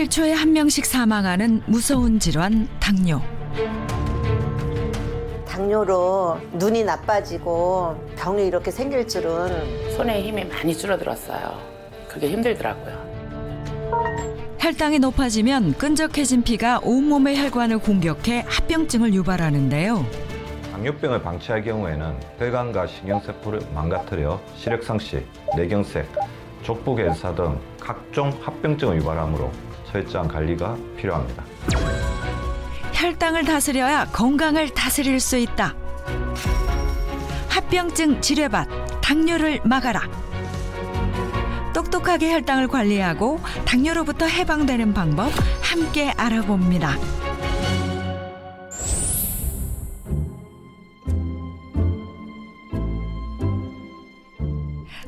7초에 한 명씩 사망하는 무서운 질환 당뇨. 당뇨로 눈이 나빠지고 병이 이렇게 생길 줄은. 손에 힘이 많이 줄어들었어요. 그게 힘들더라고요. 혈당이 높아지면 끈적해진 피가 온몸의 혈관을 공격해 합병증을 유발하는데요. 당뇨병을 방치할 경우에는 혈관과 신경세포를 망가뜨려 시력상실, 뇌경색, 족부괴사 등 각종 합병증을 유발하므로 철저한 관리가 필요합니다. 혈당을 다스려야 건강을 다스릴 수 있다. 합병증 지뢰밭, 당뇨를 막아라. 똑똑하게 혈당을 관리하고 당뇨로부터 해방되는 방법 함께 알아봅니다.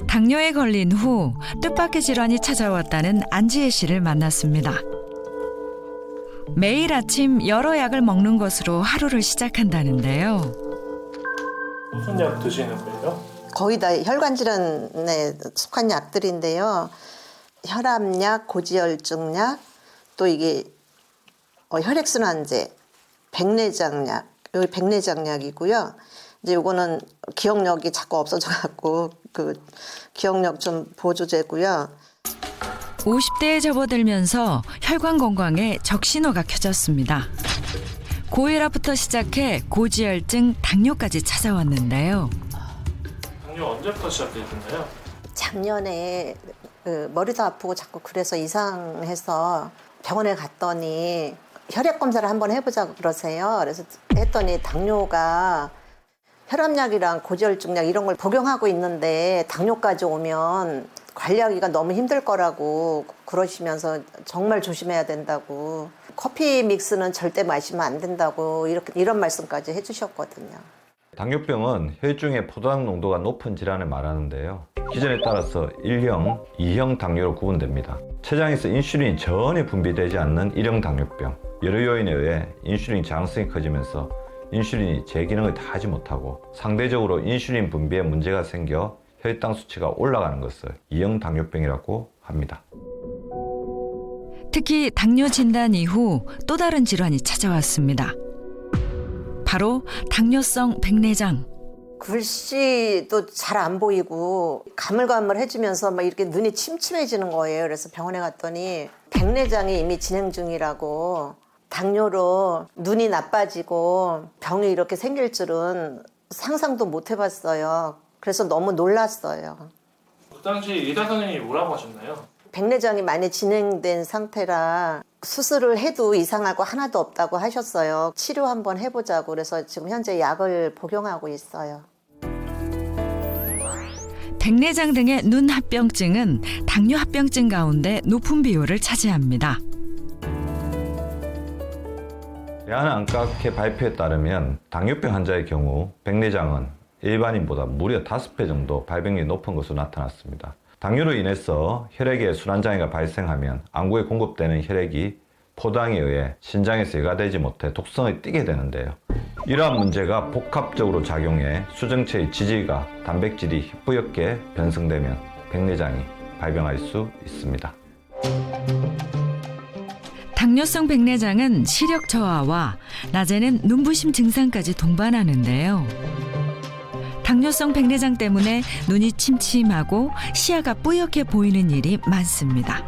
당뇨에 걸린 후 뜻밖의 질환이 찾아왔다는 안지혜 씨를 만났습니다. 매일 아침 여러 약을 먹는 것으로 하루를 시작한다는데요. 무슨 약 드시는 거예요? 거의 다 혈관 질환에 속한 약들인데요. 혈압약, 고지혈증약, 또 이게 혈액순환제, 백내장약, 여기 백내장약이고요. 이제 요거는 기억력이 자꾸 없어져 갖고 그 기억력 좀 보조제고요. 50대에 접어들면서 혈관 건강에 적신호가 켜졌습니다. 고혈압부터 시작해 고지혈증, 당뇨까지 찾아왔는데요. 당뇨 언제부터 시작되셨나요? 작년에 머리도 아프고 자꾸 그래서 이상해서 병원에 갔더니 혈액 검사를 한번 해보자고 그러세요. 그래서 했더니 당뇨가 혈압약이랑 고지혈증약 이런 걸 복용하고 있는데 당뇨까지 오면 관리하기가 너무 힘들 거라고 그러시면서 정말 조심해야 된다고, 커피 믹스는 절대 마시면 안 된다고 이런 말씀까지 해주셨거든요. 당뇨병은 혈중의 포도당 농도가 높은 질환을 말하는데요. 기전에 따라서 1형, 2형 당뇨로 구분됩니다. 췌장에서 인슐린이 전혀 분비되지 않는 1형 당뇨병. 여러 요인에 의해 인슐린 저항성이 커지면서 인슐린이 제 기능을 다 하지 못하고 상대적으로 인슐린 분비에 문제가 생겨 혈당 수치가 올라가는 것을 2형 당뇨병이라고 합니다. 특히 당뇨 진단 이후 또 다른 질환이 찾아왔습니다. 바로 당뇨성 백내장. 글씨도 잘 안 보이고 가물가물해지면서 막 이렇게 눈이 침침해지는 거예요. 그래서 병원에 갔더니 백내장이 이미 진행 중이라고, 당뇨로 눈이 나빠지고 병이 이렇게 생길 줄은 상상도 못 해봤어요. 그래서 너무 놀랐어요. 그 당시 의사 선생님이 뭐라고 하셨나요? 백내장이 많이 진행된 상태라 수술을 해도 이상할 거 하나도 없다고 하셨어요. 치료 한번 해보자고. 그래서 지금 현재 약을 복용하고 있어요. 백내장 등의 눈 합병증은 당뇨 합병증 가운데 높은 비율을 차지합니다. 대한안과학회 발표에 따르면 당뇨병 환자의 경우 백내장은 일반인보다 무려 5배 정도 발병률이 높은 것으로 나타났습니다. 당뇨로 인해서 혈액에 순환장애가 발생하면 안구에 공급되는 혈액이 포도당에 의해 신장에서 여과되지 못해 독성을 띠게 되는데요. 이러한 문제가 복합적으로 작용해 수정체의 지질과 단백질이 희뿌옇게 변성되면 백내장이 발병할 수 있습니다. 당뇨성 백내장은 시력 저하와 낮에는 눈부심 증상까지 동반하는데요. 당뇨성 백내장 때문에 눈이 침침하고 시야가 뿌옇게 보이는 일이 많습니다.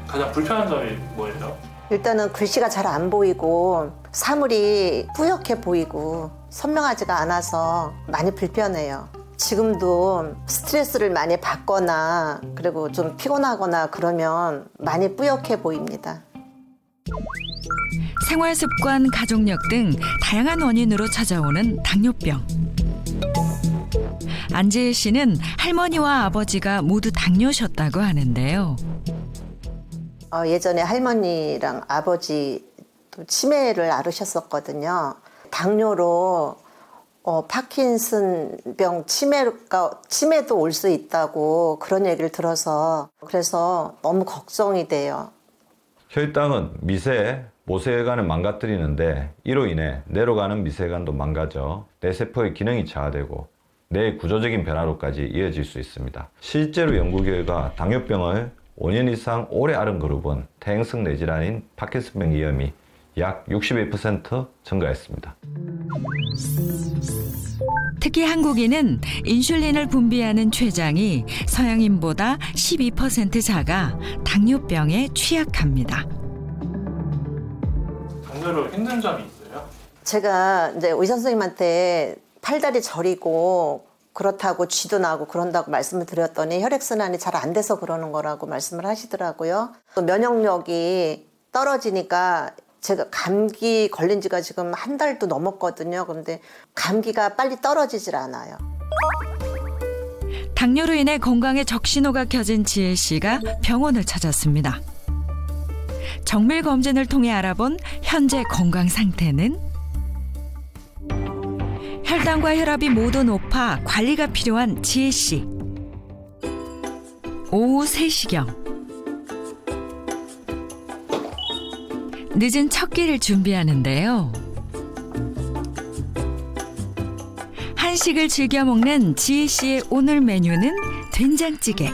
가장 불편한 점이 뭐예요? 일단은 글씨가 잘 안 보이고 사물이 뿌옇게 보이고 선명하지가 않아서 많이 불편해요. 지금도 스트레스를 많이 받거나 그리고 좀 피곤하거나 그러면 많이 뿌옇게 보입니다. 생활 습관, 가족력 등 다양한 원인으로 찾아오는 당뇨병. 안지혜 씨는 할머니와 아버지가 모두 당뇨셨다고 하는데요. 예전에 할머니랑 아버지 치매를 앓으셨었거든요. 당뇨로 파킨슨병 치매도 올 수 있다고 그런 얘기를 들어서 그래서 너무 걱정이 돼요. 혈당은 미세, 모세혈관을 망가뜨리는데 이로 인해 뇌로 가는 미세혈관도 망가져 뇌세포의 기능이 저하되고 뇌의 구조적인 변화로까지 이어질 수 있습니다. 실제로 연구 결과 당뇨병을 5년 이상 오래 앓은 그룹은 퇴행성 뇌질환인 파킨슨병 위험이 약 61% 증가했습니다. 특히 한국인은 인슐린을 분비하는 췌장이 서양인보다 12% 작아 당뇨병에 취약합니다. 당뇨로 힘든 점이 있어요? 제가 이제 의사 선생님한테 팔다리 저리고 그렇다고 쥐도 나고 그런다고 말씀을 드렸더니 혈액순환이 잘 안 돼서 그러는 거라고 말씀을 하시더라고요. 또 면역력이 떨어지니까 제가 감기 걸린 지가 지금 한 달도 넘었거든요. 그런데 감기가 빨리 떨어지질 않아요. 당뇨로 인해 건강에 적신호가 켜진 지혜 씨가 병원을 찾았습니다. 정밀 검진을 통해 알아본 현재 건강 상태는 혈당과 혈압이 모두 높아 관리가 필요한 지혜 씨. 오후 3시경. 늦은 첫 끼를 준비하는데요. 한식을 즐겨 먹는 지혜 씨의 오늘 메뉴는 된장찌개.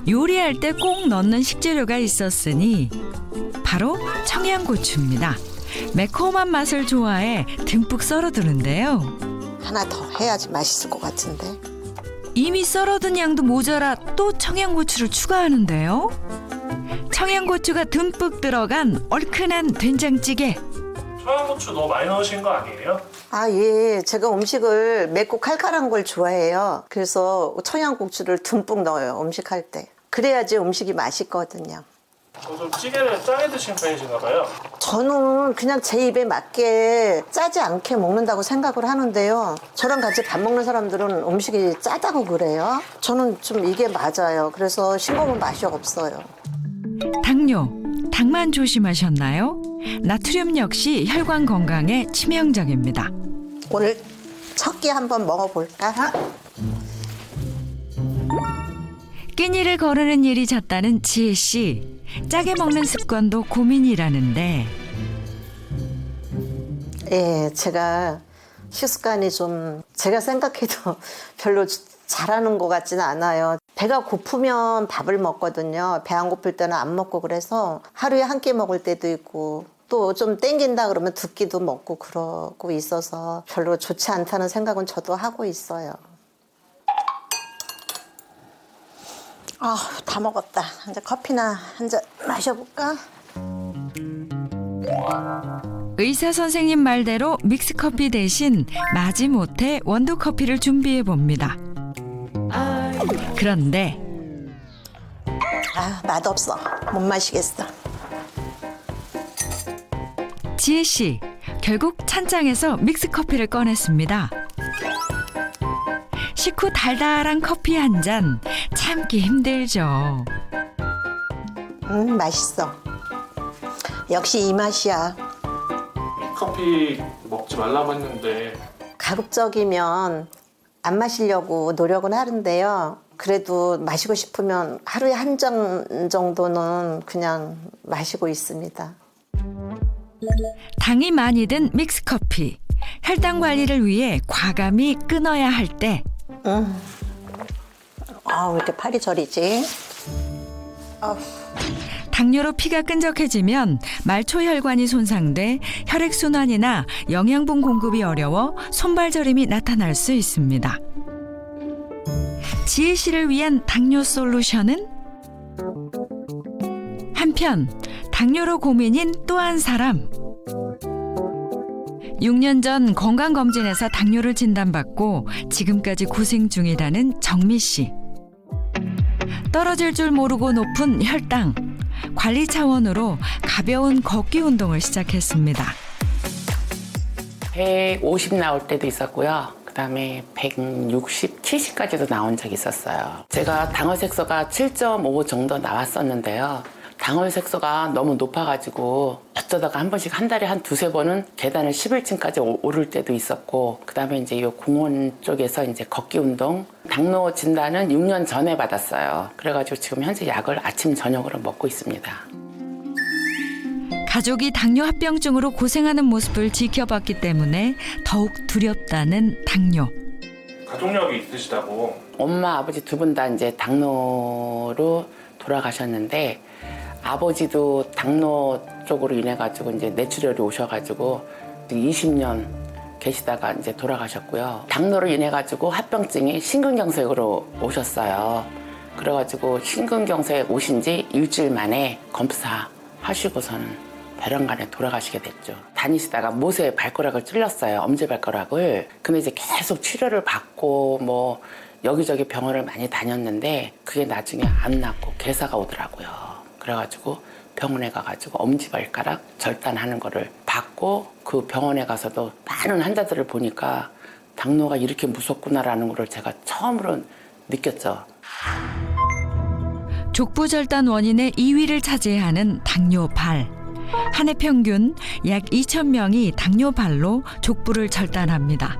요리할 때 꼭 넣는 식재료가 있었으니 바로 청양고추입니다. 매콤한 맛을 좋아해 듬뿍 썰어두는데요. 하나 더 해야지 맛있을 것 같은데. 이미 썰어둔 양도 모자라 또 청양고추를 추가하는데요. 청양고추가 듬뿍 들어간 얼큰한 된장찌개. 청양고추 너무 많이 넣으신 거 아니에요? 아, 예. 제가 음식을 맵고 칼칼한 걸 좋아해요. 그래서 청양고추를 듬뿍 넣어요. 음식할 때. 그래야지 음식이 맛있거든요. 좀 찌개를 짜게 드신 편이신가 봐요. 저는 그냥 제 입에 맞게 짜지 않게 먹는다고 생각을 하는데요. 저랑 같이 밥 먹는 사람들은 음식이 짜다고 그래요. 저는 좀 이게 맞아요. 그래서 싱거운 맛이 없어요. 당뇨, 당만 조심하셨나요? 나트륨 역시 혈관 건강에 치명적입니다. 오늘 첫 끼 한번 먹어볼까? 끼니를 거르는 일이 잦다는 지혜 씨. 짜게 먹는 습관도 고민이라는데 예, 제가 식습관이 좀 제가 생각해도 별로 잘하는 것 같지는 않아요. 배가 고프면 밥을 먹거든요. 배 안 고플 때는 안 먹고 그래서 하루에 한 끼 먹을 때도 있고 또 좀 땡긴다 그러면 두 끼도 먹고 그러고 있어서 별로 좋지 않다는 생각은 저도 하고 있어요. 아, 다 먹었다. 이제 커피나 한 잔 마셔볼까? 의사 선생님 말대로 믹스커피 대신 마지못해 원두커피를 준비해 봅니다. 그런데 아, 맛없어. 못 마시겠어. 지혜 씨 결국 찬장에서 믹스커피를 꺼냈습니다. 식후 달달한 커피 한 잔 참기 힘들죠. 맛있어. 역시 이 맛이야. 커피 먹지 말라고 했는데 가급적이면 안 마시려고 노력은 하는데요. 그래도 마시고 싶으면 하루에 한 잔 정도는 그냥 마시고 있습니다. 당이 많이 든 믹스커피. 혈당 관리를 위해 과감히 끊어야 할 때 아, 왜 이렇게 팔이 저리지? 당뇨로 피가 끈적해지면 말초혈관이 손상돼 혈액순환이나 영양분 공급이 어려워 손발저림이 나타날 수 있습니다. 지혜 씨를 위한 당뇨 솔루션은? 한편 당뇨로 고민인 또 한 사람. 6년 전 건강검진에서 당뇨를 진단받고 지금까지 고생 중이라는 정미 씨. 떨어질 줄 모르고 높은 혈당. 관리 차원으로 가벼운 걷기 운동을 시작했습니다. 150 나올 때도 있었고요. 그다음에 160, 70까지도 나온 적이 있었어요. 제가 당화색소가 7.5 정도 나왔었는데요. 당화색소가 너무 높아가지고 어쩌다가 한 번씩 한 달에 한 두세 번은 계단을 11층까지 오를 때도 있었고, 그다음에 이제 이 공원 쪽에서 이제 걷기 운동. 당뇨 진단은 6년 전에 받았어요. 그래가지고 지금 현재 약을 아침 저녁으로 먹고 있습니다. 가족이 당뇨 합병증으로 고생하는 모습을 지켜봤기 때문에 더욱 두렵다는 당뇨. 가족력이 있으시다고. 엄마, 아버지 두 분 다 이제 당뇨로 돌아가셨는데 아버지도 당뇨 쪽으로 인해 가지고 이제 뇌출혈이 오셔가지고 20년 계시다가 이제 돌아가셨고요. 당뇨로 인해 가지고 합병증이 심근경색으로 오셨어요. 그래가지고 심근경색 오신 지 일주일 만에 검사하시고서는 벼랑간에 돌아가시게 됐죠. 다니시다가 못에 발가락을 찔렀어요. 엄지발가락을. 근데 이제 계속 치료를 받고 뭐 여기저기 병원을 많이 다녔는데 그게 나중에 안 낫고 괴사가 오더라고요. 그래가지고 병원에 가가지고 엄지발가락 절단하는 거를 받고 그 병원에 가서도 많은 환자들을 보니까 당뇨가 이렇게 무섭구나라는 거를 제가 처음으로 느꼈죠. 족부절단 원인의 2위를 차지하는 당뇨발. 한 해 평균 약 2,000명이 당뇨발로 족부를 절단합니다.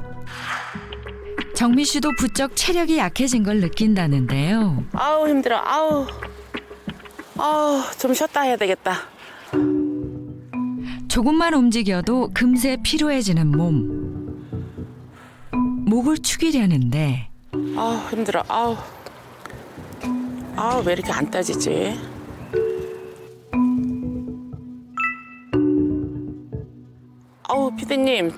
정미 씨도 부쩍 체력이 약해진 걸 느낀다는데요. 아우 힘들어. 아우 좀 쉬었다 해야 되겠다. 조금만 움직여도 금세 피로해지는 몸. 목을 축이려는데 아우 힘들어. 아우 왜 이렇게 안 따지지? 아우 피디님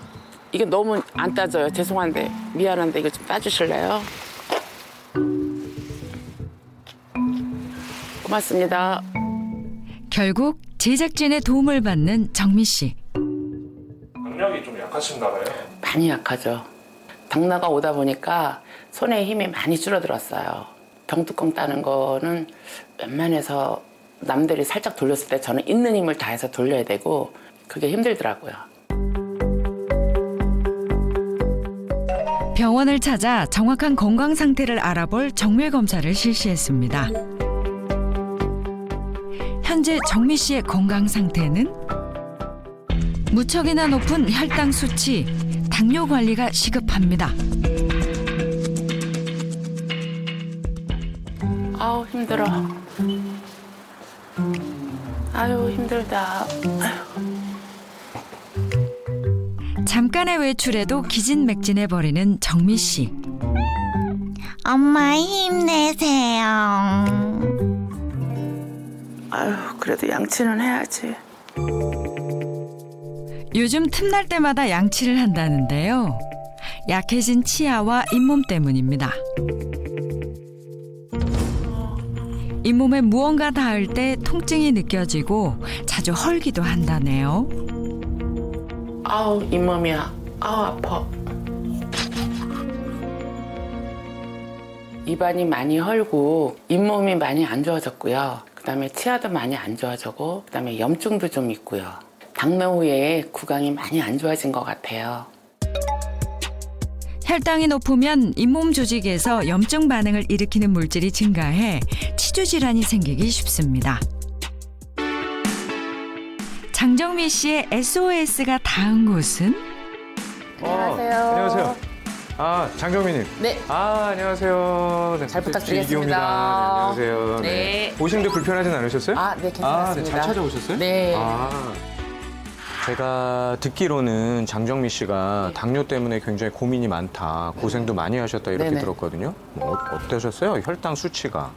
이게 너무 안 따져요. 죄송한데 미안한데 이거 좀 따주실래요? 고맙습니다. 결국 제작진의 도움을 받는 정미 씨. 강력이 좀 약하신가 봐요. 많이 약하죠. 당뇨가 오다 보니까 손에 힘이 많이 줄어들었어요. 병뚜껑 따는 거는 웬만해서 남들이 살짝 돌렸을 때 저는 있는 힘을 다해서 돌려야 되고 그게 힘들더라고요. 병원을 찾아 정확한 건강 상태를 알아볼 정밀 검사를 실시했습니다. 현재 정미 씨의 건강 상태는 무척이나 높은 혈당 수치, 당뇨 관리가 시급합니다. 아우 힘들어. 아유 힘들다. 잠깐의 외출에도 기진맥진해버리는 정미 씨. 엄마 힘내세요. 아유 그래도 양치는 해야지. 요즘 틈날 때마다 양치를 한다는데요. 약해진 치아와 잇몸 때문입니다. 잇몸에 무언가 닿을 때 통증이 느껴지고 자주 헐기도 한다네요. 아우 잇몸이야. 아우 아파. 입안이 많이 헐고 잇몸이 많이 안 좋아졌고요. 그다음에 치아도 많이 안 좋아지고 그다음에 염증도 좀 있고요. 당뇨 후에 구강이 많이 안 좋아진 것 같아요. 혈당이 높으면 잇몸 조직에서 염증 반응을 일으키는 물질이 증가해 치주 질환이 생기기 쉽습니다. 장정미 씨의 SOS가 닿은 곳은 안녕하세요. 안녕하세요. 아, 장정민님. 네. 아, 안녕하세요. 네, 잘 부탁드리겠습니다. 이기호입니다. 네, 안녕하세요. 네. 오시는데 불편하진 않으셨어요? 아, 네, 괜찮습니다. 아, 네, 잘 찾아오셨어요? 네. 아. 제가 듣기로는 장정미 씨가 당뇨 때문에 굉장히 고민이 많다, 고생도 많이 하셨다 이렇게 네네. 들었거든요. 뭐 어떠셨어요? 혈당 수치가?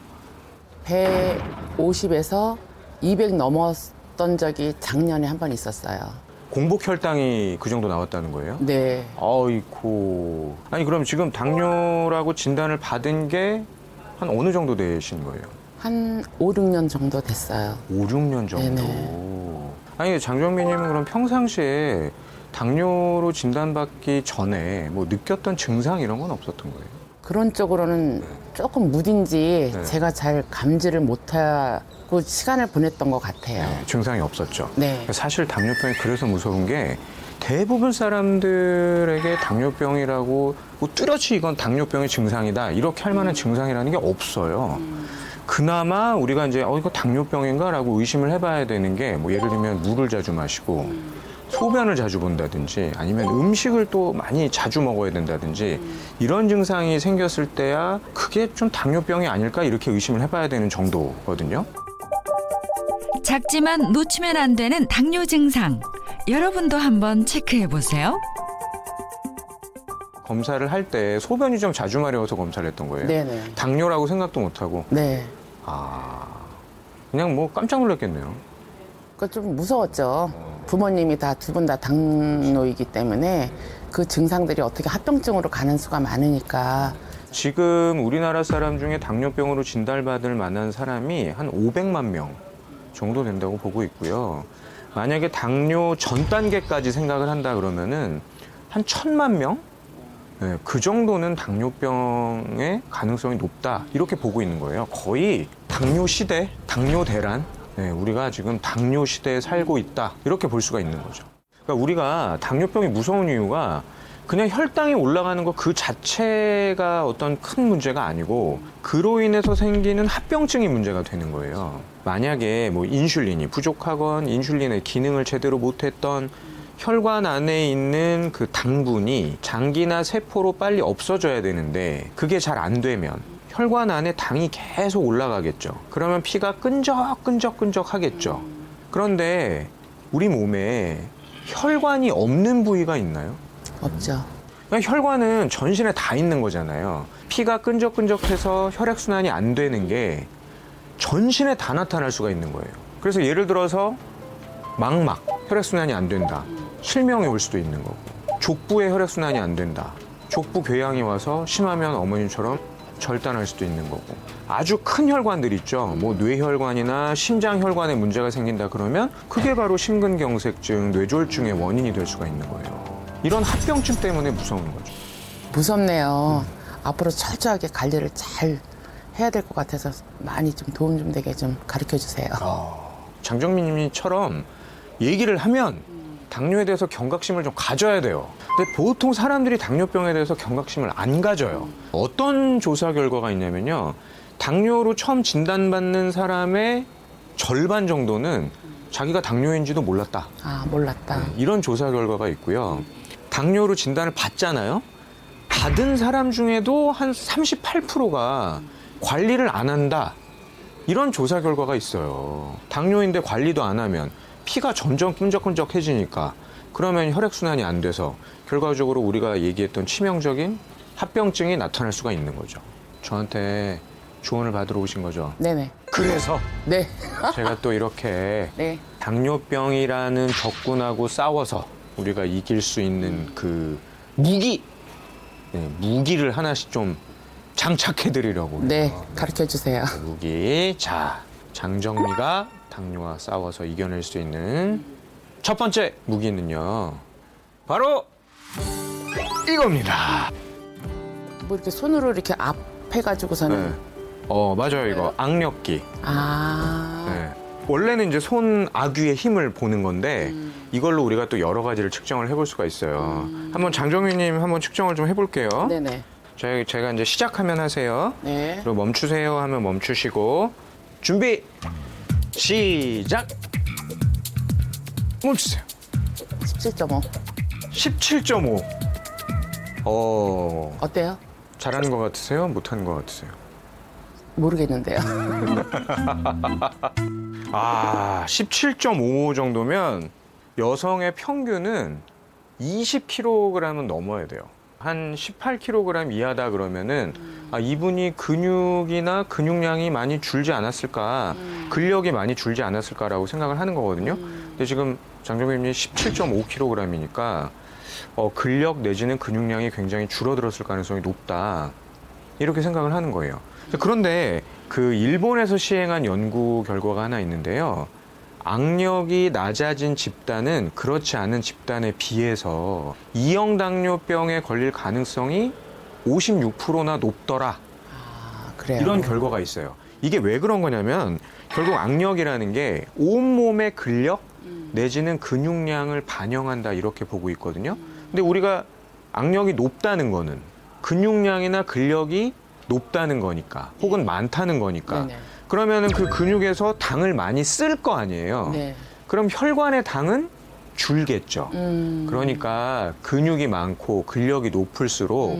150에서 200 넘었던 적이 작년에 한 번 있었어요. 공복 혈당이 그 정도 나왔다는 거예요? 네. 아이고. 아니, 그럼 지금 당뇨라고 진단을 받은 게 한 어느 정도 되신 거예요? 한 5, 6년 정도 됐어요. 5, 6년 정도. 네네. 아니, 장정민님은 그럼 평상시에 당뇨로 진단받기 전에 뭐 느꼈던 증상 이런 건 없었던 거예요? 그런 쪽으로는 조금 무딘지 네. 제가 잘 감지를 못하고 시간을 보냈던 것 같아요. 네, 증상이 없었죠. 네. 사실 당뇨병이 그래서 무서운 게 대부분 사람들에게 당뇨병이라고 뭐 뚜렷이 이건 당뇨병의 증상이다 이렇게 할 만한 증상이라는 게 없어요. 그나마 우리가 이제 이거 당뇨병인가라고 의심을 해봐야 되는 게 뭐 예를 들면 물을 자주 마시고 소변을 자주 본다든지 아니면 음식을 또 많이 자주 먹어야 된다든지 이런 증상이 생겼을 때야 그게 좀 당뇨병이 아닐까 이렇게 의심을 해봐야 되는 정도거든요. 작지만 놓치면 안 되는 당뇨 증상. 여러분도 한번 체크해 보세요. 검사를 할 때 소변이 좀 자주 마려워서 검사를 했던 거예요. 네네. 당뇨라고 생각도 못 하고. 네. 그냥 뭐 깜짝 놀랐겠네요. 그 좀 무서웠죠. 부모님이 다 두 분 다 당뇨이기 때문에 그 증상들이 어떻게 합병증으로 가는 수가 많으니까. 지금 우리나라 사람 중에 당뇨병으로 진단받을 만한 사람이 한 500만 명 정도 된다고 보고 있고요. 만약에 당뇨 전 단계까지 생각을 한다 그러면은 한 1000만 명? 네, 그 정도는 당뇨병의 가능성이 높다 이렇게 보고 있는 거예요. 거의 당뇨 시대, 당뇨 대란. 네, 우리가 지금 당뇨 시대에 살고 있다 이렇게 볼 수가 있는 거죠. 그러니까 우리가 당뇨병이 무서운 이유가 그냥 혈당이 올라가는 것 그 자체가 어떤 큰 문제가 아니고 그로 인해서 생기는 합병증이 문제가 되는 거예요. 만약에 뭐 인슐린이 부족하건 인슐린의 기능을 제대로 못했던 혈관 안에 있는 그 당분이 장기나 세포로 빨리 없어져야 되는데 그게 잘 안 되면 혈관 안에 당이 계속 올라가겠죠. 그러면 피가 끈적끈적 하겠죠. 그런데 우리 몸에 혈관이 없는 부위가 있나요? 없죠. 그러니까 혈관은 전신에 다 있는 거잖아요. 피가 끈적끈적해서 혈액순환이 안 되는 게 전신에 다 나타날 수가 있는 거예요. 그래서 예를 들어서 망막, 혈액순환이 안 된다. 실명이 올 수도 있는 거고. 족부에 혈액순환이 안 된다. 족부 궤양이 와서 심하면 어머님처럼 절단할 수도 있는 거고. 아주 큰 혈관들 있죠. 뭐 뇌혈관이나 심장혈관에 문제가 생긴다 그러면 그게 바로 심근경색증, 뇌졸중의 원인이 될 수가 있는 거예요. 이런 합병증 때문에 무서운 거죠. 무섭네요. 앞으로 철저하게 관리를 잘 해야 될 것 같아서 많이 좀 도움 좀 되게 좀 가르쳐 주세요. 장정민님처럼 얘기를 하면 당뇨에 대해서 경각심을 좀 가져야 돼요. 근데 보통 사람들이 당뇨병에 대해서 경각심을 안 가져요. 어떤 조사 결과가 있냐면요. 당뇨로 처음 진단받는 사람의 절반 정도는 자기가 당뇨인지도 몰랐다. 몰랐다. 이런 조사 결과가 있고요. 당뇨로 진단을 받잖아요. 받은 사람 중에도 한 38%가 관리를 안 한다. 이런 조사 결과가 있어요. 당뇨인데 관리도 안 하면 피가 점점 끈적끈적해지니까 그러면 혈액순환이 안 돼서 결과적으로 우리가 얘기했던 치명적인 합병증이 나타날 수가 있는 거죠. 저한테 조언을 받으러 오신 거죠. 네네. 그래서 네. 제가 또 이렇게 네. 당뇨병이라는 적군하고 싸워서 우리가 이길 수 있는 그 무기, 무기를 하나씩 좀 장착해 드리려고. 네. 가르쳐 주세요. 무기. 자, 장정미가 당뇨와 싸워서 이겨낼 수 있는 첫 번째 무기는요. 바로 이겁니다. 뭐 이렇게 손으로 이렇게 앞 해가지고서는. 맞아요. 이거 악력기. 네. 원래는 이제 손 아귀의 힘을 보는 건데 이걸로 우리가 또 여러 가지를 측정을 해볼 수가 있어요. 한번 장정민님 한번 측정을 좀 해볼게요. 네네. 제가 이제 시작하면 하세요. 네. 그리고 멈추세요 하면 멈추시고 준비 시작. 멈추세요. 17.5. 17.5. 어때요? 잘하는 것 같으세요? 못하는 것 같으세요? 모르겠는데요. 17.5 정도면 여성의 평균은 20kg은 넘어야 돼요. 한 18kg 이하다 그러면은 이분이 근육이나 근육량이 많이 줄지 않았을까, 근력이 많이 줄지 않았을까라고 생각을 하는 거거든요. 근데 지금 장정민님이 17.5kg이니까 근력 내지는 근육량이 굉장히 줄어들었을 가능성이 높다. 이렇게 생각을 하는 거예요. 그런데 그 일본에서 시행한 연구 결과가 하나 있는데요. 악력이 낮아진 집단은 그렇지 않은 집단에 비해서 이형 당뇨병에 걸릴 가능성이 56%나 높더라. 그래요. 이런 결과가 있어요. 이게 왜 그런 거냐면 결국 악력이라는 게 온몸의 근력 내지는 근육량을 반영한다 이렇게 보고 있거든요. 근데 우리가 악력이 높다는 거는 근육량이나 근력이 높다는 거니까 혹은 많다는 거니까 네네. 그러면은 그 근육에서 당을 많이 쓸 거 아니에요. 네. 그럼 혈관의 당은 줄겠죠. 그러니까 근육이 많고 근력이 높을수록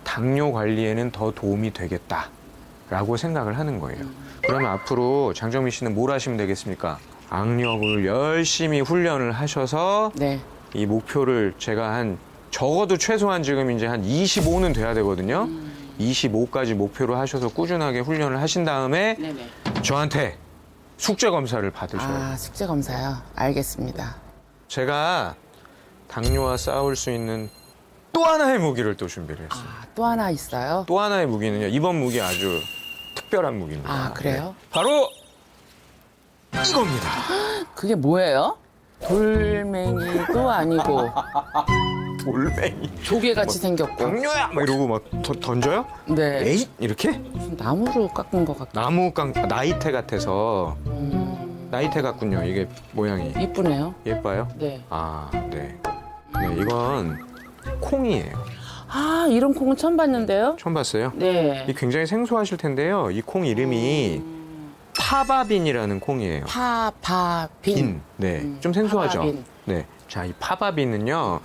당뇨 관리에는 더 도움이 되겠다라고 생각을 하는 거예요. 그러면 앞으로 장정민 씨는 뭘 하시면 되겠습니까? 악력을 열심히 훈련을 하셔서 네. 이 목표를 제가 한 적어도 최소한 지금 이제 한 25는 돼야 되거든요. 25까지 목표로 하셔서 꾸준하게 훈련을 하신 다음에 네네. 저한테 숙제 검사를 받으셔야 돼요. 아, 숙제 검사요? 알겠습니다. 제가 당뇨와 싸울 수 있는 또 하나의 무기를 또 준비를 했어요. 아, 또 하나 있어요? 또 하나의 무기는요. 이번 무기 아주 특별한 무기입니다. 아, 그래요? 네. 바로 이겁니다. 그게 뭐예요? 돌멩이도 아니고 돌멩이. 조개같이 생겼고. 당뇨야! 막 이러고 막 던져요? 네. 에잇! 이렇게? 무슨 나무로 깎은 것 같고. 나이테 같아서 나이테 같군요. 이게 모양이. 이쁘네요. 예뻐요? 네. 아, 네. 네, 이건 콩이에요. 아, 이런 콩은 처음 봤는데요? 처음 봤어요? 네. 이 굉장히 생소하실 텐데요. 이 콩 이름이 파바빈이라는 콩이에요. 파바빈. 네. 좀 생소하죠? 파바빈. 네. 자, 이 파바빈은요.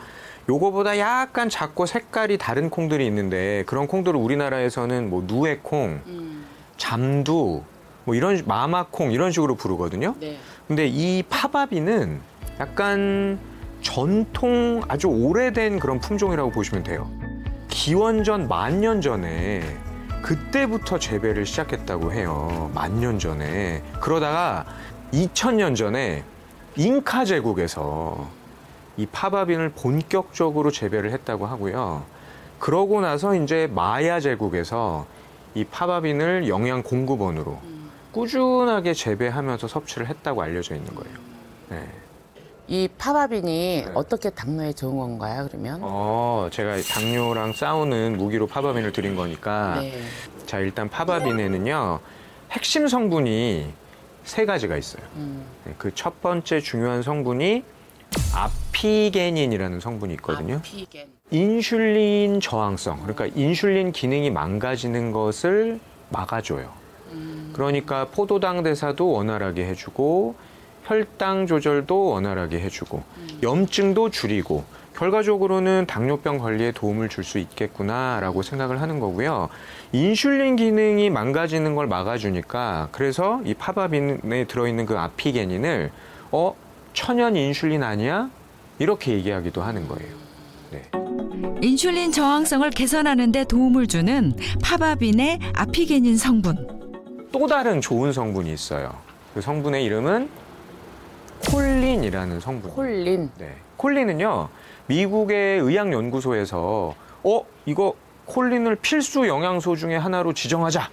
요거보다 약간 작고 색깔이 다른 콩들이 있는데 그런 콩들을 우리나라에서는 뭐 누에콩, 잠두, 뭐 이런 마마콩 이런 식으로 부르거든요. 네. 근데 이 파바비는 약간 전통 아주 오래된 그런 품종이라고 보시면 돼요. 기원전 10,000년 전에 그때부터 재배를 시작했다고 해요. 10,000년 전에. 그러다가 2000년 전에 잉카 제국에서 이 파바빈을 본격적으로 재배를 했다고 하고요. 그러고 나서 이제 마야 제국에서 이 파바빈을 영양 공급원으로 꾸준하게 재배하면서 섭취를 했다고 알려져 있는 거예요. 네. 이 파바빈이 네. 어떻게 당뇨에 좋은 건가요, 그러면? 제가 당뇨랑 싸우는 무기로 파바빈을 드린 거니까. 네. 자, 일단 파바빈에는요, 핵심 성분이 3가지가 있어요. 그 첫 번째 중요한 성분이 아피게닌이라는 성분이 있거든요. 아피겐. 인슐린 저항성, 그러니까 인슐린 기능이 망가지는 것을 막아줘요. 그러니까 포도당 대사도 원활하게 해주고 혈당 조절도 원활하게 해주고 염증도 줄이고 결과적으로는 당뇨병 관리에 도움을 줄 수 있겠구나라고 생각을 하는 거고요. 인슐린 기능이 망가지는 걸 막아주니까 그래서 이 파바빈에 들어있는 그 아피게닌을 천연 인슐린 아니야? 이렇게 얘기하기도 하는 거예요. 네. 인슐린 저항성을 개선하는 데 도움을 주는 파바빈의 아피게닌 성분. 또 다른 좋은 성분이 있어요. 그 성분의 이름은 콜린이라는 성분. 콜린. 네. 콜린은요, 미국의 의학연구소에서, 이거 콜린을 필수 영양소 중에 하나로 지정하자.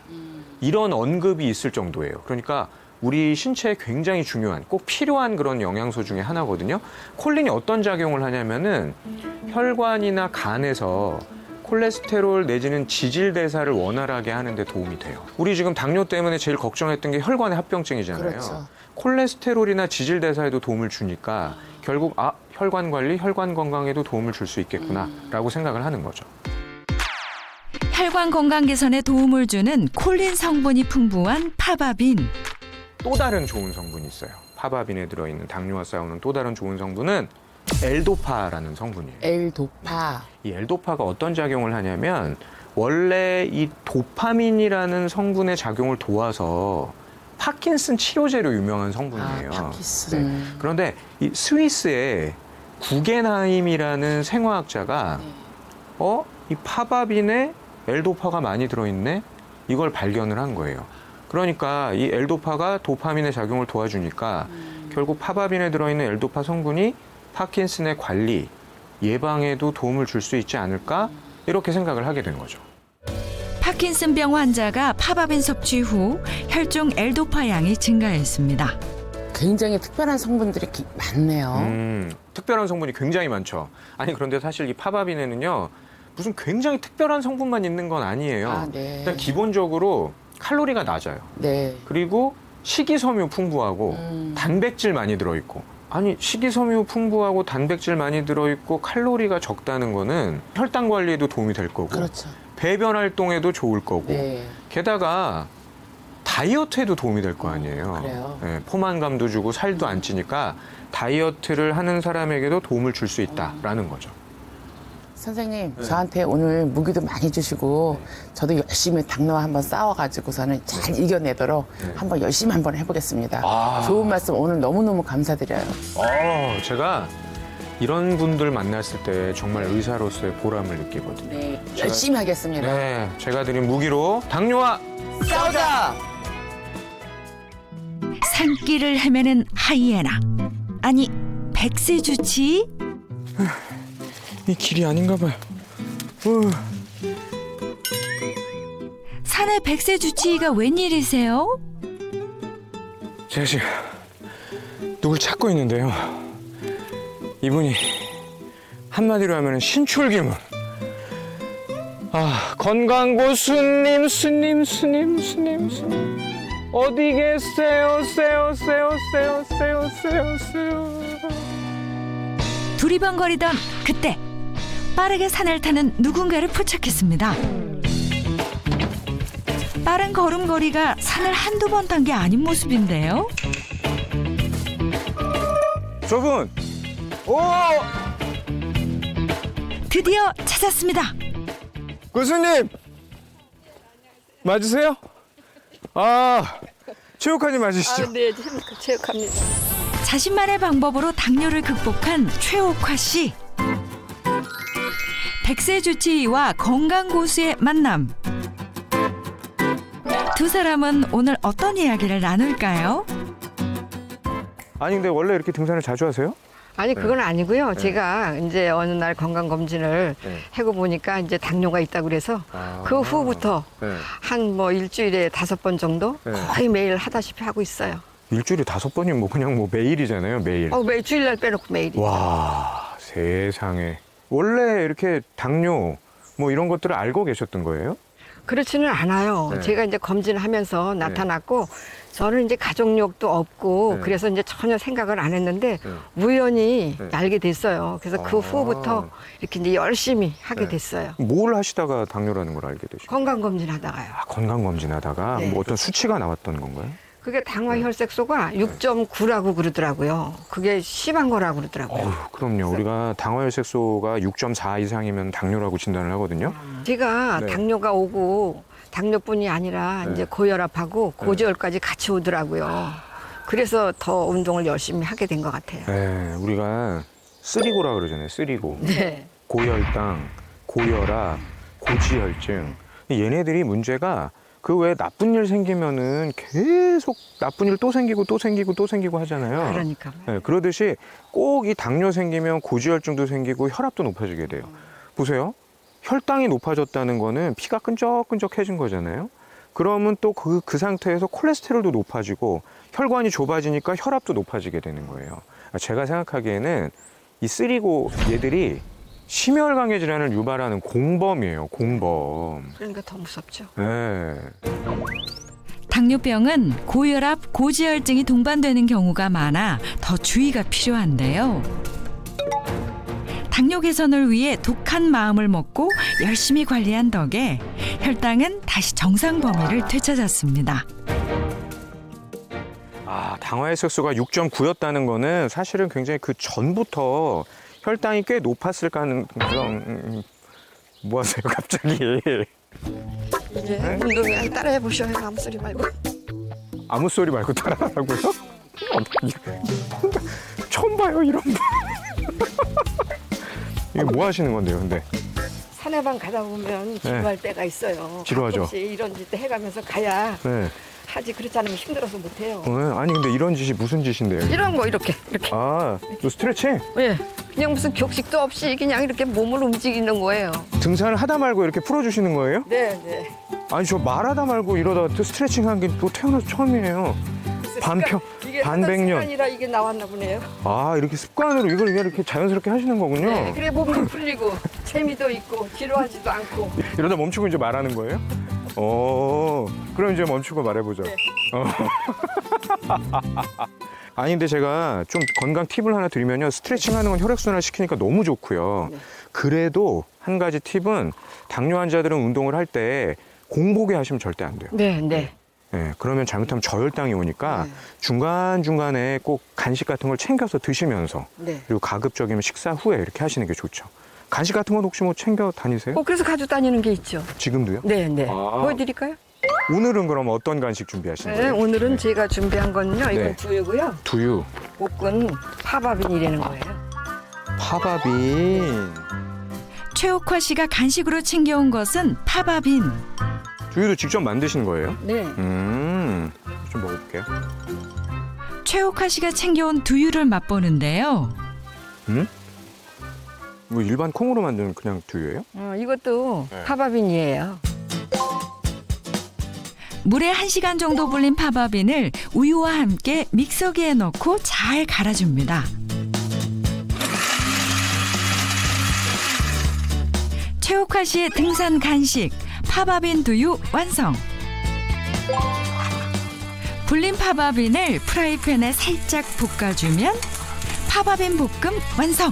이런 언급이 있을 정도예요. 그러니까 우리 신체에 굉장히 중요한, 꼭 필요한 그런 영양소 중에 하나거든요. 콜린이 어떤 작용을 하냐면은 혈관이나 간에서 콜레스테롤 내지는 지질 대사를 원활하게 하는데 도움이 돼요. 우리 지금 당뇨 때문에 제일 걱정했던 게 혈관의 합병증이잖아요. 그렇죠. 콜레스테롤이나 지질 대사에도 도움을 주니까 결국 혈관 관리, 혈관 건강에도 도움을 줄 수 있겠구나라고 생각을 하는 거죠. 혈관 건강 개선에 도움을 주는 콜린 성분이 풍부한 파바빈. 또 다른 좋은 성분이 있어요. 파바빈에 들어있는 당뇨와 싸우는 또 다른 좋은 성분은 엘도파라는 성분이에요. 엘도파. 이 엘도파가 어떤 작용을 하냐면 원래 이 도파민이라는 성분의 작용을 도와서 파킨슨 치료제로 유명한 성분이에요. 파킨슨. 네. 그런데 이 스위스의 구겐하임이라는 생화학자가 이 파바빈에 엘도파가 많이 들어있네? 이걸 발견을 한 거예요. 그러니까 이 엘도파가 도파민의 작용을 도와주니까 결국 파바빈에 들어있는 엘도파 성분이 파킨슨의 관리, 예방에도 도움을 줄 수 있지 않을까? 이렇게 생각을 하게 된 거죠. 파킨슨병 환자가 파바빈 섭취 후 혈중 엘도파 양이 증가했습니다. 굉장히 특별한 성분들이 많네요. 특별한 성분이 굉장히 많죠. 아니 그런데 사실 이 파바빈에는요, 무슨 굉장히 특별한 성분만 있는 건 아니에요. 아, 네. 일단 기본적으로 칼로리가 낮아요. 네. 그리고 식이섬유 풍부하고 단백질 많이 들어있고. 아니 식이섬유 풍부하고 단백질 많이 들어있고 칼로리가 적다는 거는 혈당 관리에도 도움이 될 거고 그렇죠. 배변 활동에도 좋을 거고 네. 게다가 다이어트에도 도움이 될 거 아니에요. 그래요. 네, 포만감도 주고 살도 안 찌니까 다이어트를 하는 사람에게도 도움을 줄 수 있다라는 거죠. 선생님, 저한테 오늘 무기도 많이 주시고 저도 열심히 당뇨와 한번 싸워가지고서는 잘 이겨내도록 한번 열심히 한번 해보겠습니다. 아. 좋은 말씀 오늘 너무너무 감사드려요. 제가 이런 분들 만났을 때 정말 의사로서의 보람을 느끼거든요. 네, 열심히 하겠습니다. 네, 제가 드린 무기로 당뇨와 싸우자! 산길을 헤매는 하이에나. 아니, 백세주치? 이 길이 아닌가 봐요. 산에 백세주치가 웬일이세요? 제가 지금 누굴 찾고 있는데요. 이분이 한마디로 하면 신출기문. 아, 건강고 스님. 어디 계세요? 두리번거리던 그때 빠르게 산을 타는 누군가를 포착했습니다. 빠른 걸음걸이가 산을 한두 번 탄 게 아닌 모습인데요. 저분! 오! 드디어 찾았습니다. 교수님! 맞으세요? 아, 체육관님 맞으시죠? 네, 체육합니다. 자신만의 방법으로 당뇨를 극복한 최옥화 씨. 백세주치의와 건강고수의 만남. 두 사람은 오늘 어떤 이야기를 나눌까요? 아니, 근데 원래 이렇게 등산을 자주 하세요? 아니 그건 아니고요. 제가 이제 어느 날 건강 검진을 네. 하고 보니까 이제 당뇨가 있다고 그래서 아. 그 후부터 네. 한 뭐 일주일에 5번 정도 네. 거의 매일 하다시피 하고 있어요. 일주일에 5번이면 뭐 그냥 뭐 매일이잖아요, 매일. 매일 주일날 빼놓고 매일이. 와, 세상에. 원래 이렇게 당뇨 뭐 이런 것들을 알고 계셨던 거예요? 그렇지는 않아요. 네. 제가 이제 검진하면서 나타났고 저는 이제 가족력도 없고 네. 그래서 이제 전혀 생각을 안 했는데 네. 우연히 네. 알게 됐어요. 그래서 그 아. 후부터 이렇게 이제 열심히 하게 네. 됐어요. 뭘 하시다가 당뇨라는 걸 알게 되시고? 건강 검진하다가요. 아, 건강검진하다가 네. 뭐 어떤 수치가 나왔던 건가요? 그게 당화 혈색소가 6.9라고 그러더라고요. 그게 심한 거라고 그러더라고요. 어휴, 그럼요. 우리가 당화혈색소가 6.4 이상이면 당뇨라고 진단을 하거든요. 제가 네. 당뇨가 오고 당뇨뿐이 아니라 네. 이제 고혈압하고 고지혈까지 같이 오더라고요. 그래서 더 운동을 열심히 하게 된 것 같아요. 네, 우리가 쓰리고라 그러잖아요. 쓰리고. 네. 고혈당, 고혈압, 고지혈증. 얘네들이 문제가 그 외에 나쁜 일 생기면은 계속 나쁜 일 또 생기고 또 생기고 또 생기고 하잖아요. 그러니까. 네, 그러듯이 꼭 이 당뇨 생기면 고지혈증도 생기고 혈압도 높아지게 돼요. 보세요. 혈당이 높아졌다는 거는 피가 끈적끈적해진 거잖아요. 그러면 또 그 상태에서 콜레스테롤도 높아지고 혈관이 좁아지니까 혈압도 높아지게 되는 거예요. 제가 생각하기에는 이 쓰리고 얘들이 심혈관계 질환을 유발하는 공범이에요. 공범. 그러니까 더 무섭죠. 네. 당뇨병은 고혈압, 고지혈증이 동반되는 경우가 많아 더 주의가 필요한데요. 당뇨 개선을 위해 독한 마음을 먹고 열심히 관리한 덕에 혈당은 다시 정상 범위를 되찾았습니다. 아, 당화혈색소가 6.9였다는 거는 사실은 굉장히 그 전부터 혈당이 꽤 높았을 가능성. 뭐 하세요, 갑자기? 이제 네? 운동에 따라해 보셔요. 아무 소리 말고. 아무 소리 말고 따라하라고요? 처음 봐요, 이런 분. 이게 뭐 하시는 건데요, 근데? 산에만 가다 보면 지루할 때가 있어요. 지루하죠. 가끔씩 이런 짓 해가면서 가야 네. 하지. 그렇지 않으면 힘들어서 못해요. 아니, 근데 이런 짓이 무슨 짓인데요? 이런 거 이렇게. 아, 또 스트레칭? 예. 그냥 무슨 격식도 없이 그냥 이렇게 몸을 움직이는 거예요. 등산을 하다 말고 이렇게 풀어주시는 거예요? 네, 네. 아니, 저 말하다 말고 이러다 또 스트레칭 한 게 또 태어나서 처음이에요. 이게 반백년. 습관이라 이게 나왔나 보네요. 아, 이렇게 습관으로 이걸 이렇게 자연스럽게 하시는 거군요. 네, 그래 몸도 풀리고 재미도 있고 지루하지도 않고. 이러다 멈추고 이제 말하는 거예요? 그럼 이제 멈추고 말해보죠. 네. 아니, 근데 제가 좀 건강 팁을 하나 드리면요. 스트레칭 하는 건 혈액순환을 시키니까 너무 좋고요. 네. 그래도 한 가지 팁은 당뇨 환자들은 운동을 할 때 공복에 하시면 절대 안 돼요. 네, 네. 예, 그러면 잘못하면 저혈당이 오니까 네. 중간중간에 꼭 간식 같은 걸 챙겨서 드시면서 네. 그리고 가급적이면 식사 후에 이렇게 하시는 게 좋죠. 간식 같은 건 혹시 뭐 챙겨 다니세요? 그래서 가지고 다니는 게 있죠. 지금도요? 네, 네. 아. 보여드릴까요? 오늘은 그럼 어떤 간식 준비하신 네, 거예요? 오늘은 제가 준비한 거는요. 이건 네. 두유고요. 두유. 볶은 파밥인이라는 거예요. 파바빈. 최옥화 씨가 간식으로 챙겨온 것은 파바빈. 두유도 직접 만드신 거예요? 네. 좀 먹어볼게요. 최옥화 씨가 챙겨온 두유를 맛보는데요. 뭐 일반 콩으로 만드는 그냥 두유예요? 이것도 네. 파바빈이에요. 물에 1시간 정도 불린 파바빈을 우유와 함께 믹서기에 넣고 잘 갈아줍니다. 최옥화 씨의 등산 간식 파바빈 두유 완성. 불린 파바빈을 프라이팬에 살짝 볶아주면 파바빈 볶음 완성.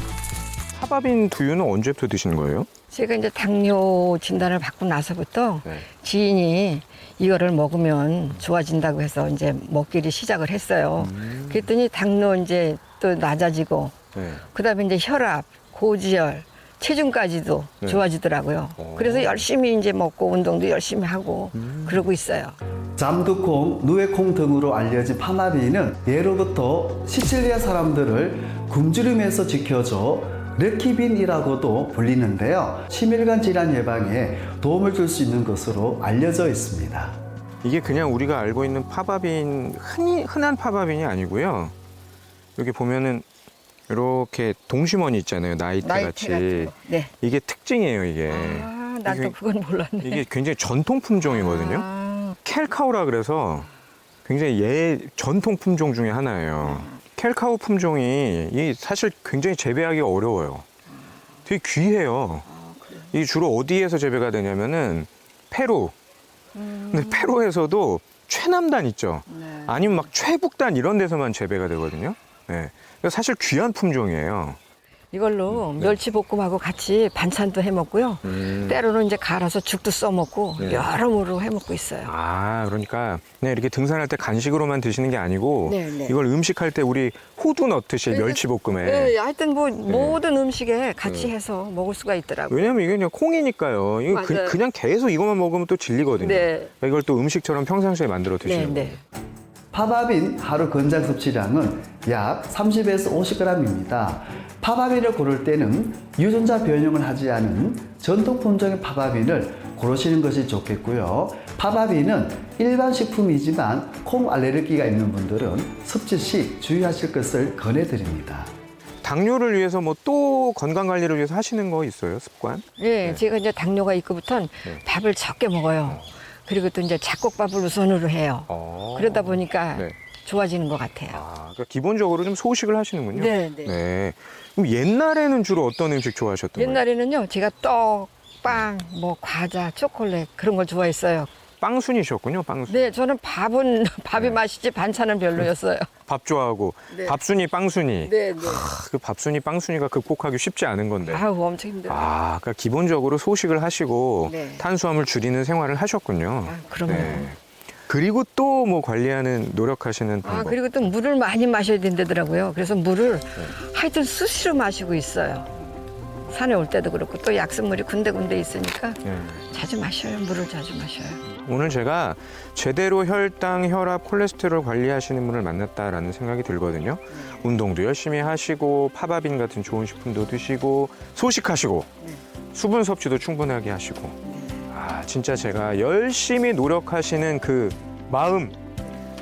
파바빈 두유는 언제부터 드시는 거예요? 제가 이제 당뇨 진단을 받고 나서부터 네. 지인이 이거를 먹으면 좋아진다고 해서 이제 먹기를 시작을 했어요. 그랬더니 당뇨 이제 또 낮아지고 네. 그다음에 이제 혈압, 고지혈, 체중까지도 네. 좋아지더라고요. 오. 그래서 열심히 이제 먹고 운동도 열심히 하고 그러고 있어요. 잠두콩, 누에콩 등으로 알려진 파마빈은 예로부터 시칠리아 사람들을 굶주림에서 지켜줘 르키빈이라고도 불리는데요. 심혈관 질환 예방에 도움을 줄 수 있는 것으로 알려져 있습니다. 이게 그냥 우리가 알고 있는 파바빈, 흔한 파바빈이 아니고요. 여기 보면은 이렇게 동심원이 있잖아요. 나이트 같이. 같은 거. 네. 이게 특징이에요, 이게. 아, 난 또 이게- 그건 몰랐네. 이게 굉장히 전통 품종이거든요. 아, 켈카우라 그래서 굉장히 전통 품종 중에 하나예요. 켈카우 품종이 이 사실 굉장히 재배하기 어려워요. 되게 귀해요. 이게 주로 어디에서 재배가 되냐면은 페루. 근데 페루에서도 최남단 있죠. 네. 아니면 막 최북단 이런 데서만 재배가 되거든요. 네. 그래서 사실 귀한 품종이에요. 이걸로 네. 멸치볶음하고 같이 반찬도 해 먹고요. 때로는 이제 갈아서 죽도 써 먹고 네. 여러모로 해 먹고 있어요. 아, 그러니까 그냥 이렇게 등산할 때 간식으로만 드시는 게 아니고 네, 네. 이걸 음식할 때 우리 호두 넣듯이 네, 멸치볶음에. 네, 하여튼 뭐 모든 음식에 같이 해서 먹을 수가 있더라고요. 왜냐면 이게 그냥 콩이니까요. 이거 맞아요. 그냥 계속 이것만 먹으면 또 질리거든요. 네. 그러니까 이걸 또 음식처럼 평상시에 만들어 드시는 네, 거예요. 네. 파바빈 하루 권장 섭취량은 약 30에서 50g입니다. 파바빈을 고를 때는 유전자 변형을 하지 않은 전통 품종의 파바빈을 고르시는 것이 좋겠고요. 파바빈은 일반 식품이지만 콩 알레르기가 있는 분들은 섭취 시 주의하실 것을 권해드립니다. 당뇨를 위해서 뭐 또 건강 관리를 위해서 하시는 거 있어요? 습관? 예, 제가 이제 당뇨가 있고부터는 네. 밥을 적게 먹어요. 그리고 또 이제 잡곡밥을 우선으로 해요. 그러다 보니까 네. 좋아지는 것 같아요. 아, 그러니까 기본적으로 좀 소식을 하시는군요. 네, 네. 네. 그럼 옛날에는 주로 어떤 음식 좋아하셨던 거예요? 옛날에는요, 제가 떡, 빵, 뭐 과자, 초콜릿 그런 걸 좋아했어요. 빵순이셨군요, 빵순. 네, 저는 밥이 맛있지 반찬은 별로였어요. 밥 좋아하고 네. 밥순이, 빵순이. 네, 네. 그 밥순이, 빵순이가 극복하기 쉽지 않은 건데. 아우, 엄청 힘들어요. 아, 그러니까 기본적으로 소식을 하시고 네. 탄수화물 줄이는 생활을 하셨군요. 아, 그럼요. 그리고 또 뭐 관리하는 노력하시는 아, 방법. 그리고 또 물을 많이 마셔야 된다더라고요. 그래서 물을 하여튼 수시로 마시고 있어요. 산에 올 때도 그렇고 또 약수물이 군데군데 있으니까 네. 자주 마셔요. 물을 자주 마셔요. 오늘 제가 제대로 혈당, 혈압, 콜레스테롤 관리하시는 분을 만났다라는 생각이 들거든요. 운동도 열심히 하시고 파바빈 같은 좋은 식품도 드시고 소식하시고 수분 섭취도 충분하게 하시고 아 진짜 제가 열심히 노력하시는 그 마음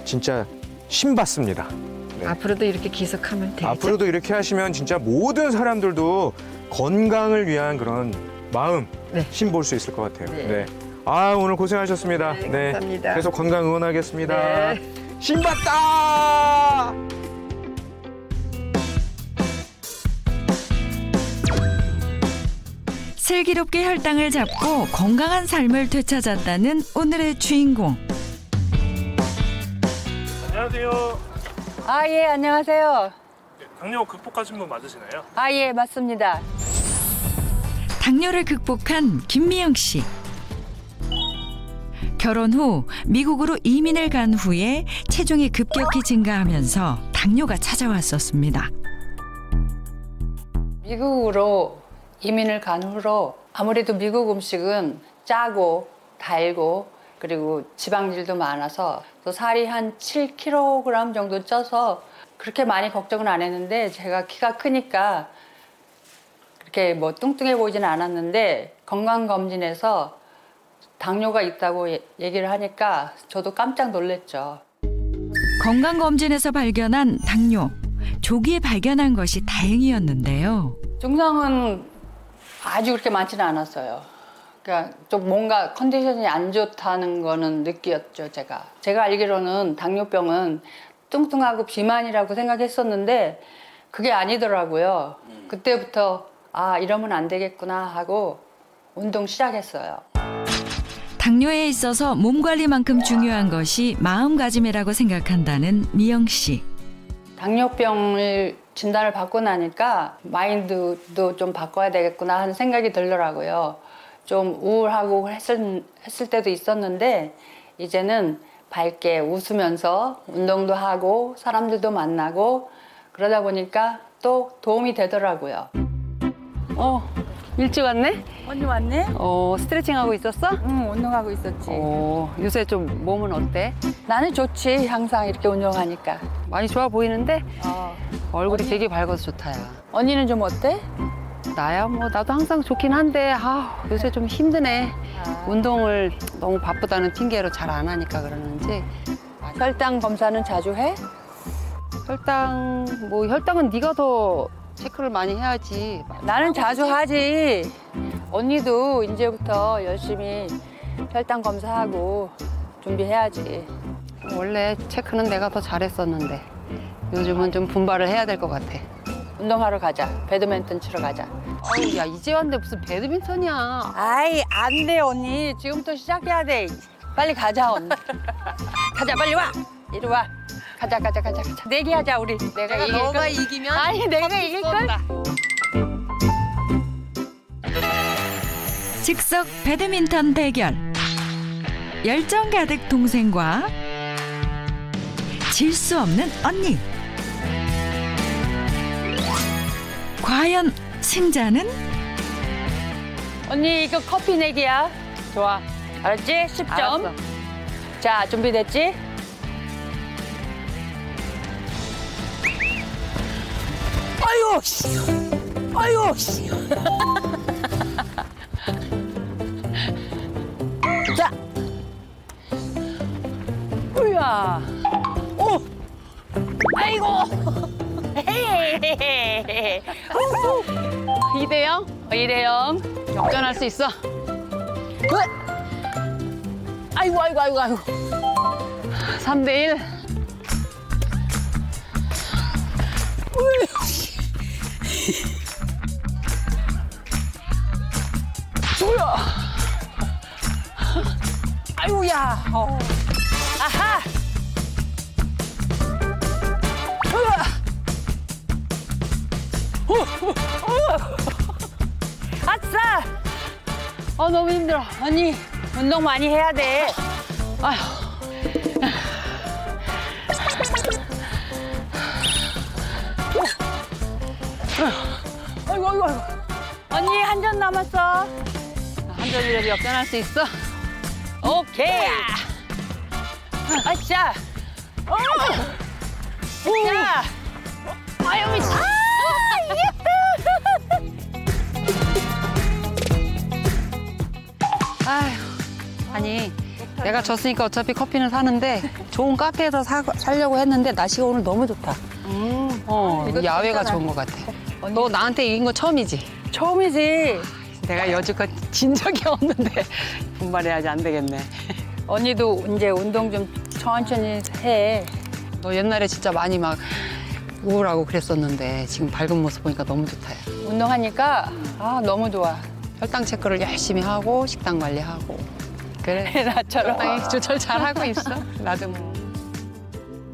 진짜 신받습니다. 네. 앞으로도 이렇게 계속하면 되죠. 앞으로도 이렇게 하시면 진짜 모든 사람들도 건강을 위한 그런 마음 네. 힘볼 수 있을 것 같아요. 네. 네. 아 오늘 고생하셨습니다. 네, 감사합니다. 계속 건강 응원하겠습니다. 네. 신받다. 슬기롭게 혈당을 잡고 건강한 삶을 되찾았다는 오늘의 주인공. 안녕하세요. 아, 예, 안녕하세요. 당뇨 극복하신 분 맞으시나요? 아, 예, 맞습니다. 당뇨를 극복한 김미영 씨. 결혼 후 미국으로 이민을 간 후에 체중이 급격히 증가하면서 당뇨가 찾아왔었습니다. 미국으로 이민을 간 후로 아무래도 미국 음식은 짜고 달고 그리고 지방질도 많아서 또 살이 한 7kg 정도 쪄서 그렇게 많이 걱정은 안 했는데 제가 키가 크니까 그렇게 뭐 뚱뚱해 보이지는 않았는데 건강검진에서 당뇨가 있다고 얘기를 하니까 저도 깜짝 놀랐죠. 건강검진에서 발견한 당뇨. 조기에 발견한 것이 다행이었는데요. 증상은 아주 그렇게 많지는 않았어요. 그러니까 좀 뭔가 컨디션이 안 좋다는 거는 느꼈죠, 제가. 제가 알기로는 당뇨병은 뚱뚱하고 비만이라고 생각했었는데 그게 아니더라고요. 그때부터 아, 이러면 안 되겠구나 하고 운동 시작했어요. 당뇨에 있어서 몸 관리만큼 중요한 것이 마음가짐이라고 생각한다는 미영 씨. 당뇨병을 진단을 받고 나니까 마인드도 좀 바꿔야 되겠구나 하는 생각이 들더라고요. 좀 우울하고 했을 때도 있었는데 이제는 밝게 웃으면서 운동도 하고 사람들도 만나고 그러다 보니까 또 도움이 되더라고요. 일찍 왔네? 언니 왔네? 스트레칭 하고 있었어? 응, 운동하고 있었지. 요새 좀 몸은 어때? 나는 좋지, 항상 이렇게 운동하니까. 많이 좋아 보이는데? 얼굴이 되게 밝아서 좋다, 야. 언니는 좀 어때? 나야 뭐 나도 항상 좋긴 한데 요새 좀 힘드네. 운동을 너무 바쁘다는 핑계로 잘 안 하니까 그러는지. 혈당 검사는 자주 해? 혈당은 네가 더 체크를 많이 해야지. 나는 자주 하지. 언니도 이제부터 열심히 혈당 검사하고 준비해야지. 원래 체크는 내가 더 잘했었는데 요즘은 좀 분발을 해야 될 것 같아. 운동하러 가자. 배드민턴 치러 가자. 야 이제 왔는데 무슨 배드민턴이야. 아이, 안 돼, 언니. 지금부터 시작해야 돼. 빨리 가자, 언니. 가자, 빨리 와. 이리 와. 가자. 내기하자, 우리. 내가 이길 너가 걸. 이기면 아니, 내가 이길 걸. 즉석 배드민턴 대결. 열정 가득 동생과 질 수 없는 언니. 과연 승자는? 언니, 이거 커피 내기야. 좋아. 알았지? 10점. 알았어. 자, 준비됐지? 아유, 씨. 아유, 씨. 자. 우야. 오. 아이고. 헤헤헤헤. 2대0? 2대0. 역전할 수 있어. 아이고. 3대1. 뭐야? 아이고야. 아하. 아싸. 너무 힘들어. 언니, 운동 많이 해야 돼. 아휴. 아이고. 언니, 한 점 남았어. 한 점이라도 역전할 수 있어. 오케이. 아싸. 자. 아유, 미치. 아니 내가 졌으니까 어차피 커피는 사는데 좋은 카페에서 살려고 했는데 날씨가 오늘 너무 좋다. 야외가 좋은 것 같아. 너 나한테 이긴 거 처음이지? 처음이지. 내가 여지껏 진 적이 없는데 분발해야지 안 되겠네. 언니도 이제 운동 좀 천천히 해. 너 옛날에 진짜 많이 막 우울하고 그랬었는데 지금 밝은 모습 보니까 너무 좋다. 야. 운동하니까 너무 좋아. 혈당 체크를 열심히 하고 식단 관리하고. 그래. 나처럼. 혈당이 조절 잘하고 있어. 나도 뭐.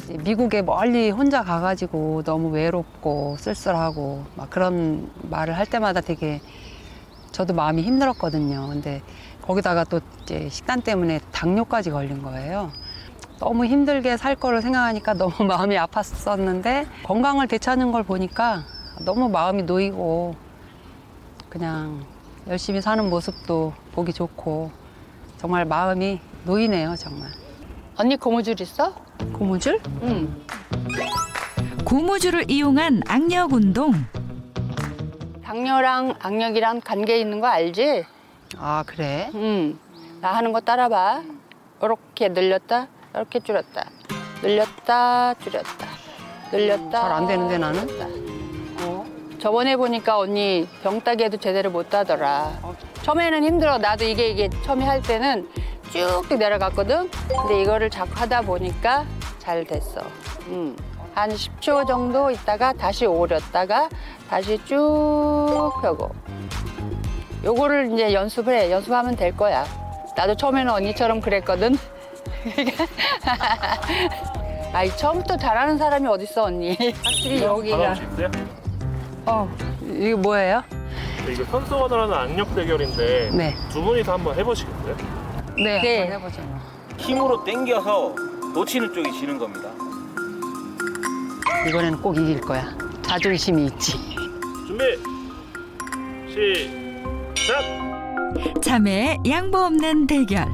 이제 미국에 멀리 혼자 가가지고 너무 외롭고 쓸쓸하고 막 그런 말을 할 때마다 되게 저도 마음이 힘들었거든요. 근데 거기다가 또 이제 식단 때문에 당뇨까지 걸린 거예요. 너무 힘들게 살 거를 생각하니까 너무 마음이 아팠었는데 건강을 되찾는 걸 보니까 너무 마음이 놓이고 그냥 열심히 사는 모습도 보기 좋고 정말 마음이 놓이네요, 정말. 언니 고무줄 있어? 고무줄? 응. 고무줄을 이용한 악력 운동. 당뇨랑 악력이랑 관계 있는 거 알지? 아, 그래? 나 하는 거 따라봐. 이렇게 늘렸다, 이렇게 줄였다. 늘렸다, 줄였다. 늘렸다. 잘 안 되는데, 나는? 저번에 보니까 언니 병따기에도 제대로 못 따더라. 처음에는 힘들어. 나도 이게 처음에 할 때는 쭉쭉 내려갔거든. 근데 이거를 자꾸 하다 보니까 잘 됐어. 한 10초 정도 있다가 다시 오렸다가 다시 쭉 펴고. 요거를 이제 연습을 해. 연습하면 될 거야. 나도 처음에는 언니처럼 그랬거든. 아이, 처음부터 잘하는 사람이 어딨어, 언니. 확실히 여기가. 받아볼 수 있어요? 이게 뭐예요? 네, 이거 선수원으로는 악력 대결인데 네. 두 분이서 한번 해보시겠어요? 네, 네. 한번 해보죠. 힘으로 당겨서 놓치는 쪽이 지는 겁니다. 이번에는 꼭 이길 거야. 자존심이 있지. 준비 시작. 자매의 양보 없는 대결.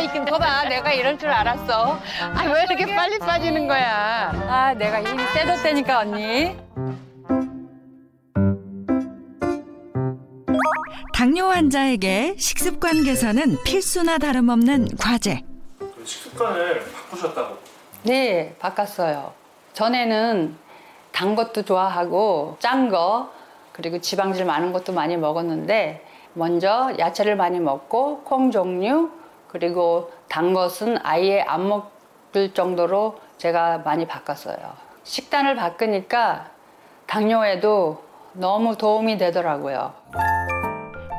이거 봐, 내가 이럴 줄 알았어. 아, 왜 이렇게 빨리 빠지는 거야? 아, 내가 힘이 세졌다니까, 언니. 당뇨 환자에게 식습관 개선은 필수나 다름없는 과제. 그 식습관을 바꾸셨다고. 네, 바꿨어요. 전에는 단 것도 좋아하고 짠 거, 그리고 지방질 많은 것도 많이 먹었는데 먼저 야채를 많이 먹고 콩 종류, 그리고 단 것은 아예 안 먹을 정도로 제가 많이 바꿨어요. 식단을 바꾸니까 당뇨에도 너무 도움이 되더라고요.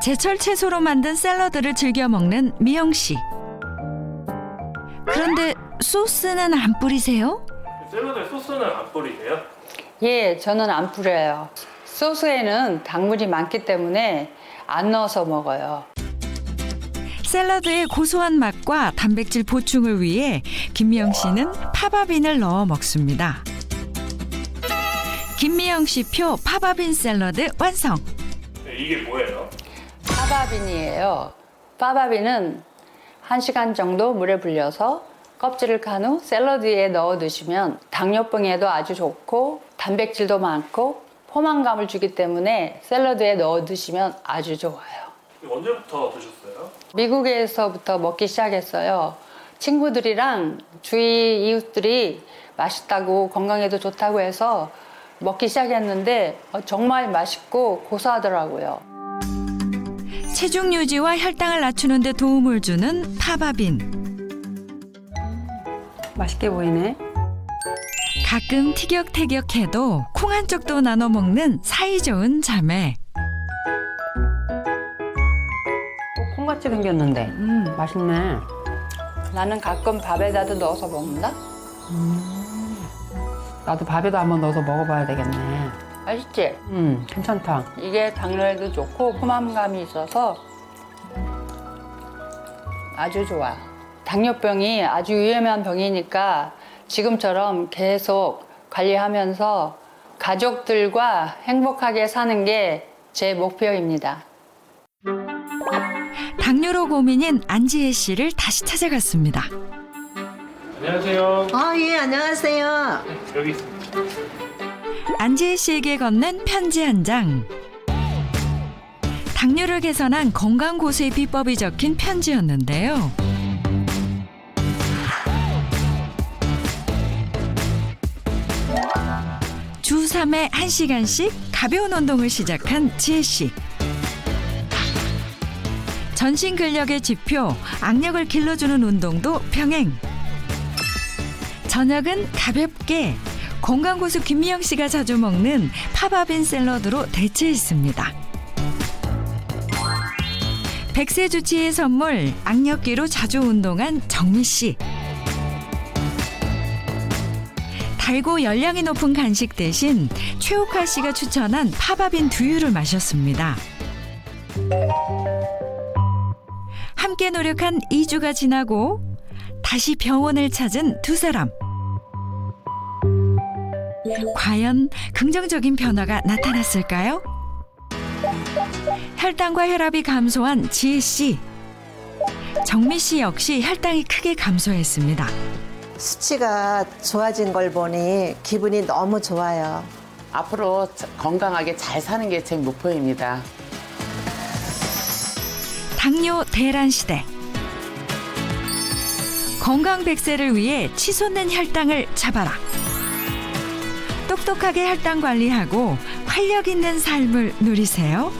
제철 채소로 만든 샐러드를 즐겨 먹는 미영 씨. 그런데 소스는 안 뿌리세요? 샐러드에 소스는 안 뿌리세요? 예, 저는 안 뿌려요. 소스에는 당분이 많기 때문에 안 넣어서 먹어요. 샐러드의 고소한 맛과 단백질 보충을 위해 김미영 씨는 파바빈을 넣어 먹습니다. 김미영 씨표 파바빈 샐러드 완성. 네, 이게 뭐예요? 파바빈이에요. 파바빈은 1시간 정도 물에 불려서 껍질을 간 후 샐러드에 넣어 드시면 당뇨병에도 아주 좋고 단백질도 많고 포만감을 주기 때문에 샐러드에 넣어 드시면 아주 좋아요. 언제부터 드셨어요? 미국에서부터 먹기 시작했어요. 친구들이랑 주위 이웃들이 맛있다고 건강에도 좋다고 해서 먹기 시작했는데 정말 맛있고 고소하더라고요. 체중 유지와 혈당을 낮추는 데 도움을 주는 파바빈. 맛있게 보이네. 가끔 티격태격해도 콩 한 쪽도 나눠 먹는 사이좋은 자매. 콩같이 생겼는데. 맛있네. 나는 가끔 밥에다도 넣어서 먹는다. 나도 밥에다 한번 넣어서 먹어봐야 되겠네. 맛있지? 괜찮다. 이게 당뇨에도 좋고 포만감이 있어서 아주 좋아. 당뇨병이 아주 위험한 병이니까 지금처럼 계속 관리하면서 가족들과 행복하게 사는 게 제 목표입니다. 당뇨로 고민인 안지혜 씨를 다시 찾아갔습니다. 안녕하세요. 예, 안녕하세요. 여기 있습니다. 안지혜 씨에게 건넨 편지 한 장. 당뇨를 개선한 건강 고수의 비법이 적힌 편지였는데요. 주 3회 1시간씩 가벼운 운동을 시작한 지혜 씨. 전신 근력의 지표, 악력을 길러주는 운동도 병행. 저녁은 가볍게 건강고수 김미영 씨가 자주 먹는 파바빈 샐러드로 대체했습니다. 100세 주치의 선물, 악력기로 자주 운동한 정미 씨. 달고 열량이 높은 간식 대신 최옥화 씨가 추천한 파바빈 두유를 마셨습니다. 함께 노력한 2주가 지나고 다시 병원을 찾은 두 사람. 과연 긍정적인 변화가 나타났을까요? 혈당과 혈압이 감소한 지혜 씨. 정미 씨 역시 혈당이 크게 감소했습니다. 수치가 좋아진 걸 보니 기분이 너무 좋아요. 앞으로 건강하게 잘 사는 게 제 목표입니다. 당뇨 대란 시대. 건강 100세를 위해 치솟는 혈당을 잡아라. 똑똑하게 혈당 관리하고 활력 있는 삶을 누리세요.